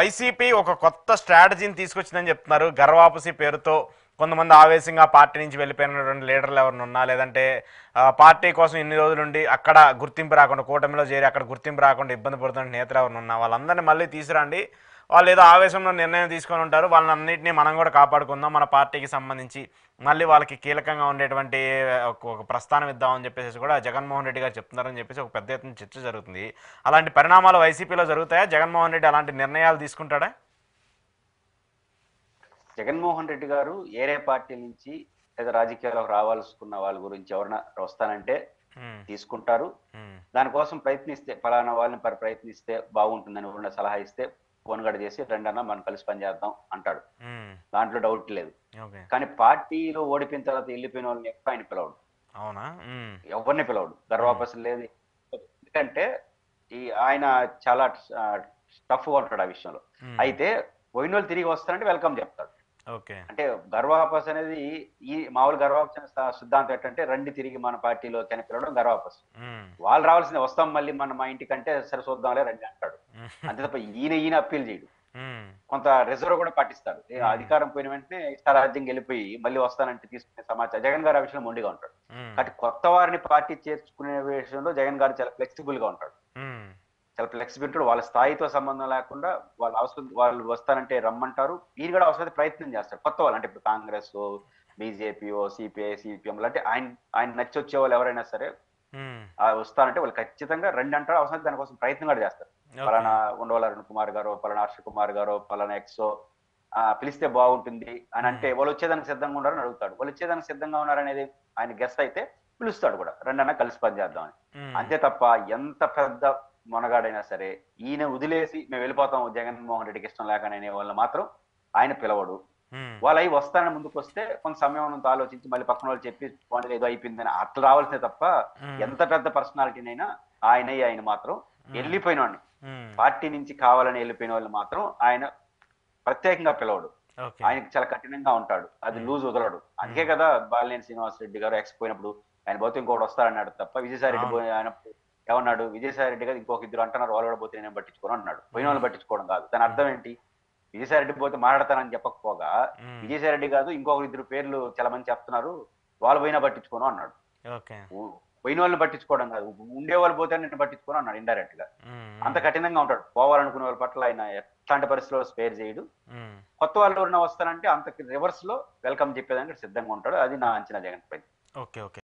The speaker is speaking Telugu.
వైసీపీ ఒక కొత్త స్ట్రాటజీని తీసుకొచ్చిందని చెప్తున్నారు. గర్వాపసి పేరుతో కొంతమంది ఆవేశంగా పార్టీ నుంచి వెళ్ళిపోయినటువంటి లీడర్లు ఎవరిని ఉన్నా, లేదంటే పార్టీ కోసం ఇన్ని రోజులుండి అక్కడ గుర్తింపు రాకుండా, కూటమిలో చేరి అక్కడ గుర్తింపు రాకుండా ఇబ్బంది పడుతున్న నేతలు ఎవరిని ఉన్నా వాళ్ళందరినీ మళ్ళీ తీసుకురండి. వాళ్ళు ఏదో ఆవేశంలో నిర్ణయం తీసుకొని ఉంటారు, వాళ్ళని అన్నింటినీ మనం కూడా కాపాడుకుందాం, మన పార్టీకి సంబంధించి మళ్ళీ వాళ్ళకి కీలకంగా ఉండేటువంటి ఒక ప్రస్థానం ఇద్దామని చెప్పేసి కూడా జగన్మోహన్ రెడ్డి గారు చెప్తున్నారని చెప్పేసి ఒక పెద్ద ఎత్తున చర్చ జరుగుతుంది. అలాంటి పరిణామాలు వైసీపీలో జరుగుతాయా? జగన్మోహన్ రెడ్డి అలాంటి నిర్ణయాలు తీసుకుంటాడా? జగన్మోహన్ రెడ్డి గారు ఏరే పార్టీ నుంచి లేదా రాజకీయాలకు రావాల్సుకున్న వాళ్ళ గురించి ఎవరైనా వస్తానంటే తీసుకుంటారు. దానికోసం ప్రయత్నిస్తే, ఫలానా వాళ్ళని ప్రయత్నిస్తే బాగుంటుందని ఎవరైనా సలహా ఇస్తే ఫోన్ గడ చేసి రెండన్నా మనం కలిసి పనిచేద్దాం అంటాడు. దాంట్లో డౌట్ లేదు. కానీ పార్టీలో ఓడిపోయిన తర్వాత వెళ్ళిపోయిన వాళ్ళని ఎక్కువ ఆయన పిలవడు. అవునా? ఎవరిని పిలవడు. గర్వాపసం లేదు. ఎందుకంటే ఆయన చాలా టఫ్ గా ఉంటాడు ఆ విషయంలో. అయితే పోయిన వాళ్ళు తిరిగి వస్తారంటే వెల్కమ్ చెప్తాడు. అంటే గర్వాపస్ అనేది ఈ మామూలు గర్వాపస్ సిద్ధాంతం ఏంటంటే రండి తిరిగి మన పార్టీలో అని పిలవడం గర్వాపస్. వాళ్ళు రావాల్సింది వస్తాం మళ్ళీ మా ఇంటికంటే సరే చూద్దాంలే రండి అంటాడు. అంతే తప్ప ఈయన అప్పీల్ చేయడు. కొంత రిజర్వ్ కూడా పాటిస్తాడు. అధికారం పోయిన వెంటనే ఇష్టారాజ్యం వెళ్ళిపోయి మళ్ళీ వస్తానంటే తీసుకునే సమాచారం. జగన్ గారు ఆ విషయంలో మొండిగా ఉంటాడు. కాబట్టి కొత్త వారిని పార్టీ చేర్చుకునే విషయంలో జగన్ గారు చాలా ఫ్లెక్సిబుల్ గా ఉంటాడు. చాలా ఫ్లెక్సిబిలిటీ, వాళ్ళ స్థాయితో సంబంధం లేకుండా వాళ్ళు వస్తానంటే రమ్మంటారు. ఈయన కూడా అవసరం ప్రయత్నం చేస్తారు కొత్త వాళ్ళు. అంటే ఇప్పుడు కాంగ్రెస్, బీజేపీ, సిపిఐ, సిపిఎం అంటే ఆయన నచ్చి వచ్చే వాళ్ళు ఎవరైనా సరే వస్తారంటే వాళ్ళు ఖచ్చితంగా రండి అంటారు. అవసరం దానికోసం ప్రయత్నం కూడా చేస్తారు. పలానా ఉండవల్లి అరుణ్ కుమార్ గారు, పలానా హర్ష కుమార్ గారు, పలానా ఎక్సో పిలిస్తే బాగుంటుంది అని అంటే వాళ్ళు వచ్చేదానికి సిద్ధంగా ఉన్నారని అడుగుతాడు. వాళ్ళు వచ్చేదానికి సిద్ధంగా ఉన్నారనేది ఆయన గెస్ట్ అయితే పిలుస్తాడు కూడా, రెండన్నా కలిసి పనిచేద్దామని. అంతే తప్ప ఎంత పెద్ద మొనగాడైనా సరే ఈయన వదిలేసి మేము వెళ్ళిపోతాం జగన్మోహన్ రెడ్డికి ఇష్టం లేకనే వాళ్ళు మాత్రం ఆయన పిలవడు. వాళ్ళు అవి వస్తానని ముందుకు వస్తే కొంత సమయం ఆలోచించి మళ్ళీ పక్కన వాళ్ళు చెప్పి వాళ్ళు ఏదో అయిపోయిందని అట్లా రావాల్సిందే తప్ప ఎంత పెద్ద పర్సనాలిటీనైనా ఆయన మాత్రం వెళ్ళిపోయిన వాడిని, పార్టీ నుంచి కావాలని వెళ్ళిపోయిన వాళ్ళు మాత్రం ఆయన ప్రత్యేకంగా పిలవడు. ఆయనకి చాలా కఠినంగా ఉంటాడు. అది లూజ్ వదలడు. అందుకే కదా బాలినేని శ్రీనివాసరెడ్డి గారు ఎక్స్ పోయినప్పుడు ఆయన పోతే ఇంకోటి వస్తారన్నాడు తప్ప, విజయసాయి రెడ్డి పోయినప్పుడు ఏమన్నాడు, విజయసాయి రెడ్డి గారు ఇంకొక ఇద్దరు అంటున్నారు వాళ్ళు కూడా పోతే నేను పట్టించుకోను అంటున్నాడు. పోయిన వాళ్ళు పట్టించుకోవడం కాదు. దాని అర్థం ఏంటి? విజయసాయి రెడ్డి పోతే మాట్లాడతానని చెప్పకపోగా విజయసాయి రెడ్డి కాదు ఇంకొక ఇద్దరు పేర్లు చాలా మంది చెప్తున్నారు వాళ్ళు పోయినా పట్టించుకోను అన్నాడు. పోయిన వాళ్ళని పట్టించుకోవడం కాదు, ఉండే వాళ్ళు పోతే నేను పట్టించుకోను అన్నాడు ఇండైరెక్ట్ గా. అంత కఠినంగా ఉంటాడు. పోవాలనుకునే వాళ్ళ పట్ల ఆయన ఎట్లాంటి పరిస్థితుల్లో స్పేర్ చేయడు. కొత్త వాళ్ళు ఎవరైనా వస్తారంటే అంత రివర్స్ లో వెల్కమ్ చెప్పేదానికి సిద్ధంగా ఉంటాడు. అది నా అంచనా జగన్ పై.